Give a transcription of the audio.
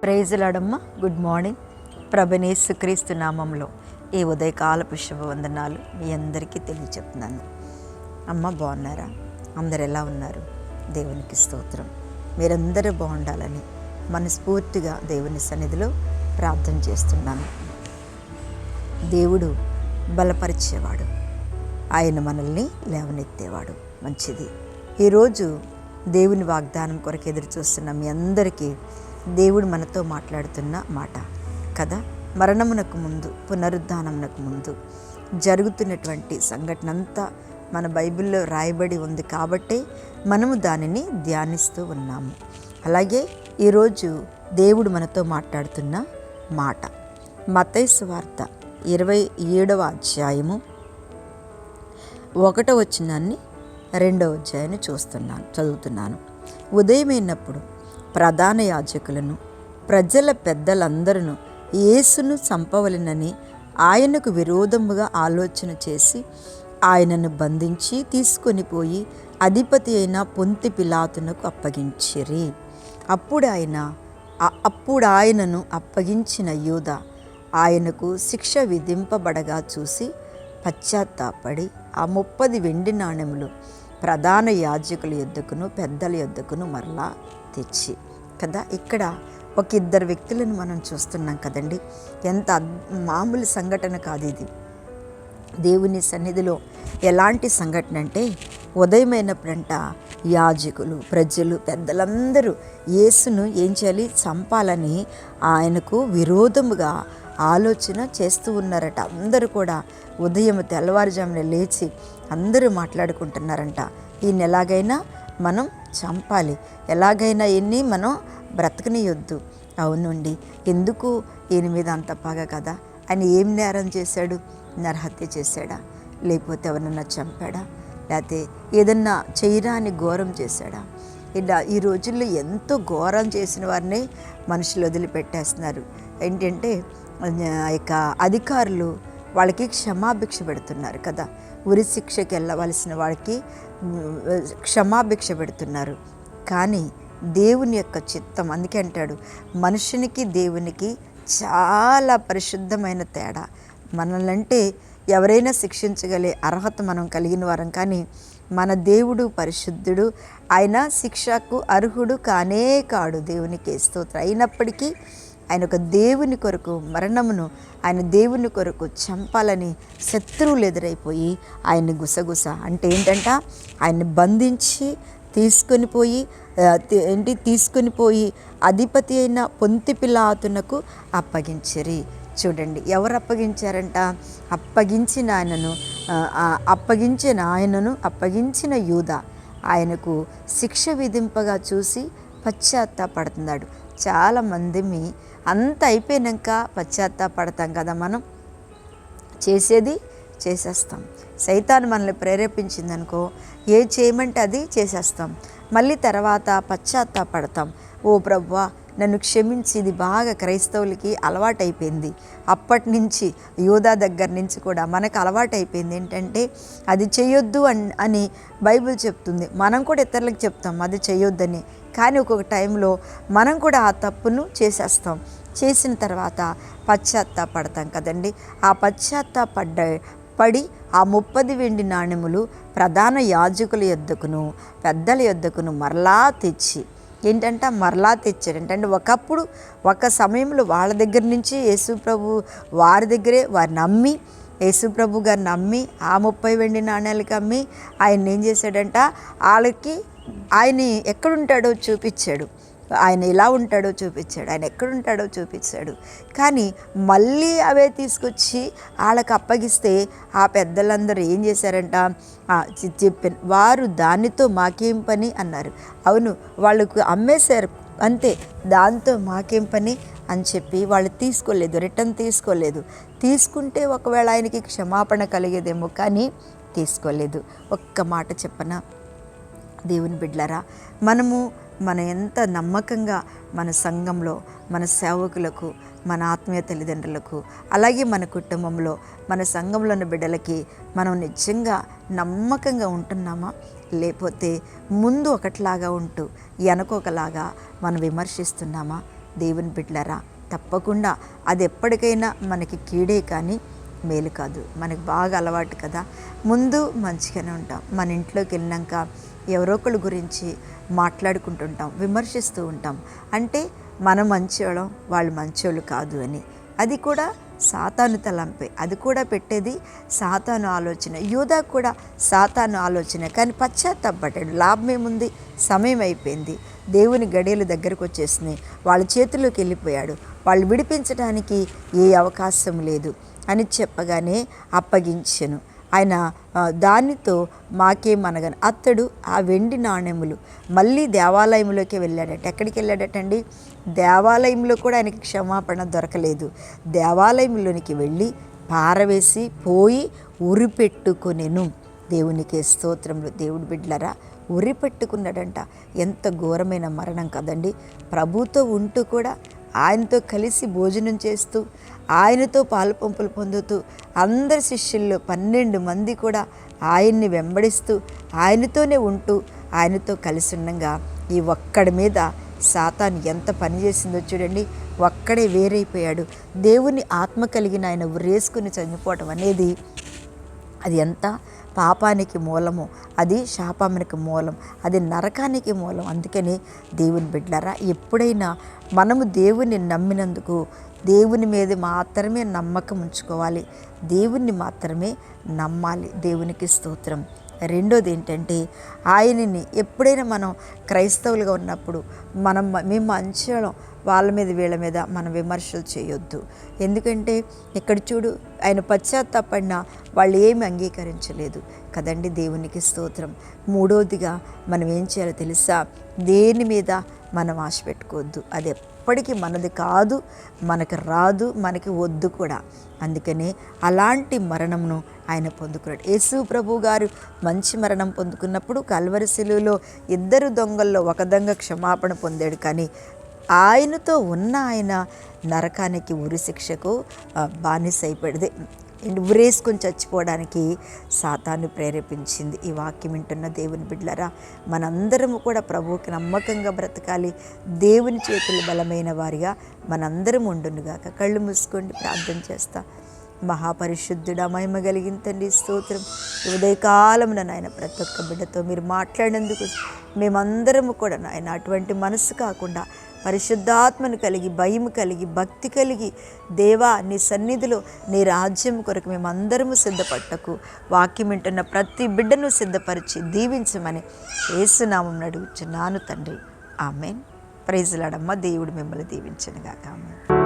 Praise లాడమ్మ. Good morning. ప్రభువైన యేసుక్రీస్తు నామంలో ఈ ఉదయకాలపు శుభవందనాలు మీ అందరికీ తెలియచెప్తున్నాను. అమ్మ బాగున్నారా? అందరు ఎలా ఉన్నారు? దేవునికి స్తోత్రం. మీరందరూ బాగుండాలని మనస్ఫూర్తిగా దేవుని సన్నిధిలో ప్రార్థన చేస్తున్నాను. దేవుడు బలపరిచేవాడు, ఆయన మనల్ని లేవనెత్తేవాడు. మంచిది. ఈరోజు దేవుని వాగ్దానం కొరకు ఎదురు చూస్తున్న మీ అందరికీ దేవుడు మనతో మాట్లాడుతున్న మాట కదా. మరణమునకు ముందు, పునరుద్ధానమునకు ముందు జరుగుతున్నటువంటి సంఘటన అంతా మన బైబిల్లో రాయబడి ఉంది కాబట్టి మనము దానిని ధ్యానిస్తూ ఉన్నాము. అలాగే ఈరోజు దేవుడు మనతో మాట్లాడుతున్న మాట మత్తయి సువార్త 27వ అధ్యాయము 1వ వచనాన్ని 2వ అధ్యాయాన్ని చదువుతున్నాను. ఉదయమైనప్పుడు ప్రధాన యాజకులను ప్రజల పెద్దలందరూ యేసును చంపవలెనని ఆయనకు విరోధముగా ఆలోచన చేసి ఆయనను బంధించి తీసుకొని పోయి అధిపతి అయిన పొంతి పిలాతునకు అప్పగించిరి. అప్పుడు ఆయనను అప్పగించిన యూద ఆయనకు శిక్ష విధింపబడగా చూసి పశ్చాత్తాపడి ఆ 30 వెండి నాణెములు ప్రధాన యాజకుల యొద్దకును పెద్దల యొద్దకును మరలా తెచ్చి కదా. ఇక్కడ ఒక ఇద్దరు వ్యక్తులను మనం చూస్తున్నాం కదండి. ఎంత మామూలు సంఘటన కాదు ఇది. దేవుని సన్నిధిలో ఎలాంటి సంఘటన అంటే, ఉదయమైనప్పుడంట యాజకులు, ప్రజలు, పెద్దలందరూ యేసును ఏం చేయాలి? చంపాలని ఆయనకు విరోధముగా ఆలోచన చేస్తూ ఉన్నారట. అందరూ కూడా ఉదయం తెల్లవారుజామున లేచి అందరూ మాట్లాడుకుంటున్నారంట, ఈయన ఎలాగైనా మనం చంపాలి, ఎలాగైనా ఎన్ని మనం బ్రతకనియొద్దు. అవునండి, ఎందుకు ఈయన మీద అంత పగ కదా? ఆయన ఏం నేరం చేశాడు? నరహత్య చేశాడా? లేకపోతే ఎవరన్నా చంపాడా? లేకపోతే ఏదన్నా చేయరాని ఘోరం చేశాడా? ఇలా ఈ రోజుల్లో ఎంతో ఘోరం చేసిన వారిని మనుషులు వదిలిపెట్టేస్తున్నారు. ఏంటంటే ఇక అధికారులు వాళ్ళకి క్షమాభిక్ష పెడుతున్నారు కదా. ఉరి శిక్షకి వెళ్ళవలసిన వాడికి క్షమాభిక్ష పెడుతున్నారు. కానీ దేవుని యొక్క చిత్తం, అందుకే అంటాడు మనుషునికి దేవునికి చాలా పరిశుద్ధమైన తేడా. మనల్నంటే ఎవరైనా శిక్షించగలే అర్హత మనం కలిగిన వారం, కానీ మన దేవుడు పరిశుద్ధుడు, ఆయన శిక్షకు అర్హుడు కానే కాడు. దేవునికి స్తోత్రం. అయినప్పటికీ ఆయన ఒక దేవుని కొరకు మరణమును ఆయన దేవుని కొరకు చంపాలని శత్రువులు ఎదురైపోయి ఆయన్ని గుసగుస అంటే ఏంటంట, ఆయన్ని బంధించి తీసుకొని పోయి అధిపతి అయిన పొంతి పిలాతునకు అప్పగించిరి. చూడండి, ఎవరు అప్పగించారంట? అప్పగించిన యూద ఆయనకు శిక్ష విధింపగా చూసి పశ్చాత్తాపడుతున్నాడు. చాలామంది అంత అయిపోయాక పశ్చాత్తాపడతాం కదా. మనం చేసేది చేసేస్తాం. సైతాను మనల్ని ప్రేరేపించిందనుకో, ఏ చేయమంటే అది చేసేస్తాం. మళ్ళీ తర్వాత పశ్చాత్తాపడతాం. ఓ ప్రభువా నన్ను క్షమించి. ఇది బాగా క్రైస్తవులకి అలవాటైపోయింది. అప్పటి నుంచి యూదా దగ్గర నుంచి కూడా మనకు అలవాటైపోయింది. ఏంటంటే అది చేయొద్దు అని బైబిల్ చెప్తుంది. మనం కూడా ఇతరులకు చెప్తాం అది చేయొద్దని. కానీ ఒక్కొక్క టైంలో మనం కూడా ఆ తప్పును చేసేస్తాం. చేసిన తర్వాత పశ్చాత్తాపడతాం కదండి. ఆ పడి ఆ 30 వెండి నాణెములు ప్రధాన యాజకుల యొద్దకును పెద్దల యొద్దకును మరలా తెచ్చి మరలా తెచ్చాడు. ఏంటంటే ఒకప్పుడు ఒక సమయంలో వాళ్ళ దగ్గర నుంచి యేసుప్రభు వారి నమ్మి యేసుప్రభు గారు నమ్మి ఆ 30 వెండి నాణ్యాలకి అమ్మి ఆయన ఏం చేశాడంట, వాళ్ళకి ఆయన ఎక్కడుంటాడో చూపించాడు. ఆయన ఇలా ఉంటాడో చూపించాడు, ఆయన ఎక్కడుంటాడో చూపించాడు. కానీ మళ్ళీ అవే తీసుకొచ్చి వాళ్ళకి అప్పగిస్తే ఆ పెద్దలందరూ ఏం చేశారంట, చెప్పాను వారు దానితో మాకేం పని అన్నారు. అవును, వాళ్ళకు అమ్మేశారు అంతే, దాంతో మాకేం పని అని చెప్పి వాళ్ళు రిటర్న్ తీసుకోలేదు. తీసుకుంటే ఒకవేళ ఆయనకి క్షమాపణ కలిగేదేమో, కానీ తీసుకోలేదు. ఒక్క మాట చెప్పనా దేవుని బిడ్డలారా, మనం ఎంత నమ్మకంగా మన సంఘంలో మన సేవకులకు, మన ఆత్మీయ తల్లిదండ్రులకు, అలాగే మన కుటుంబంలో మన సంఘంలో ఉన్న బిడ్డలకి మనం నిజంగా నమ్మకంగా ఉంటున్నామా? లేకపోతే ముందు ఒకటిలాగా ఉంటూ వెనకొకలాగా మనం విమర్శిస్తున్నామా? దేవుని బిడ్డలారా, తప్పకుండా అది ఎప్పటికైనా మనకి కీడే కానీ మేలు కాదు. మనకు బాగా అలవాటు కదా, ముందు మంచిగానే ఉంటాం, మన ఇంట్లోకి వెళ్ళినాక ఎవరో ఒకళ్ళ గురించి మాట్లాడుకుంటుంటాం, విమర్శిస్తూ ఉంటాం. అంటే మనం మంచోళ్ళం, వాళ్ళు మంచోళ్ళు కాదు అని. అది కూడా సాతాను తలంపే, అది కూడా పెట్టేది సాతాను ఆలోచన. యూదా కూడా సాతాను ఆలోచన, కానీ పశ్చాత్తాపడ్డాడు. లాభం ఏముంది, సమయం అయిపోయింది, దేవుని గడియలు దగ్గరకు వచ్చేసినాయి, వాళ్ళ చేతుల్లోకి వెళ్ళిపోయాడు, వాళ్ళు విడిపించడానికి ఏ అవకాశం లేదు అని చెప్పగానే అప్పగించెను. ఆయన దానితో మాకేమనగాను అతడు ఆ వెండి నాణెములు మళ్ళీ దేవాలయంలోకి వెళ్ళాడట. ఎక్కడికి వెళ్ళాడటండి? దేవాలయంలో కూడా ఆయనకి క్షమాపణ దొరకలేదు. దేవాలయంలోనికి వెళ్ళి పారవేసి పోయి ఉరిపెట్టుకొనెను. దేవునికి స్తోత్రములు. దేవుడి బిడ్డలారా, ఉరిపెట్టుకున్నాడంట. ఎంత ఘోరమైన మరణం కదండి. ప్రభుతో ఉంటూ కూడా, ఆయనతో కలిసి భోజనం చేస్తూ, ఆయనతో పాలు పంపులు పొందుతూ, అందరి శిష్యుల్లో 12 మంది కూడా ఆయన్ని వెంబడిస్తూ, ఆయనతోనే ఉంటూ, ఆయనతో కలిసి ఉండగా ఈ ఒక్కడి మీద సాతాను ఎంత పని చేసిందో చూడండి. ఒక్కడే వేరైపోయాడు. దేవుని ఆత్మ కలిగిన ఆయన ఉరేసుకుని చనిపోవటం అనేది అది ఎంత పాపానికి మూలము, అది శాపానికి మూలం, అది నరకానికి మూలం. అందుకని దేవుని బిడ్డలారా, ఎప్పుడైనా మనము దేవుని నమ్మినందుకు దేవుని మీద మాత్రమే నమ్మకం ఉంచుకోవాలి, దేవుణ్ణి మాత్రమే నమ్మాలి. దేవునికి స్తోత్రం. రెండోది ఏంటంటే, ఆయనని ఎప్పుడైనా మనం క్రైస్తవులుగా ఉన్నప్పుడు మేము మంచోళం, వాళ్ళ మీద వీళ్ళ మీద మనం విమర్శలు చేయొద్దు. ఎందుకంటే ఇక్కడ చూడు, ఆయన పశ్చాత్తాపడినా వాళ్ళు ఏమి అంగీకరించలేదు కదండి. దేవునికి స్తోత్రం. మూడోదిగా మనం ఏం చేయాలో తెలుసా? దేని మీద మనం ఆశ పెట్టుకోవద్దు. అది ఎప్పటికీ మనది కాదు, మనకు రాదు, మనకి వద్దు కూడా. అందుకనే అలాంటి మరణమును ఆయన పొందుకున్నాడు. యేసు ప్రభు గారు మంచి మరణం పొందుకున్నప్పుడు కల్వరి శిలువలో 2 దొంగల్లో ఒక దొంగ క్షమాపణ పొందాడు, కానీ ఆయనతో ఉన్న ఆయన నరకానికి, ఉరి శిక్షకు బానిస అయిపోయాడు. ఉరేసుకొని చచ్చిపోవడానికి సాతాను ప్రేరేపించింది. ఈ వాక్యం వింటున్న దేవుని బిడ్డలారా, మనందరము కూడా ప్రభువుకి నమ్మకంగా బ్రతకాలి. దేవుని చేతులు బలమైన వారిగా మనందరం ఉండునుగాక. కళ్ళు మూసుకోండి, ప్రార్థన చేస్తా. మహాపరిశుద్ధుడా, మహిమ కలిగిన తండ్రి, స్తోత్రం. ఉదయకాలమున నాయన ప్రతి ఒక్క బిడ్డతో మీరు మాట్లాడినందుకు మేమందరము కూడా నాయన అటువంటి మనసు కాకుండా పరిశుద్ధాత్మను కలిగి, భయం కలిగి, భక్తి కలిగి, దేవా నీ సన్నిధిలో నీ రాజ్యం కొరకు మేమందరము సిద్ధపట్టకు. వాక్యం వింటున్న ప్రతి బిడ్డను సిద్ధపరిచి దీవించమని యేసునామం అడుగుచున్నాను తండ్రి. ఆమేన్. Praise lord. దేవుడు మిమ్మల్ని దీవించును గాక. ఆమేన్.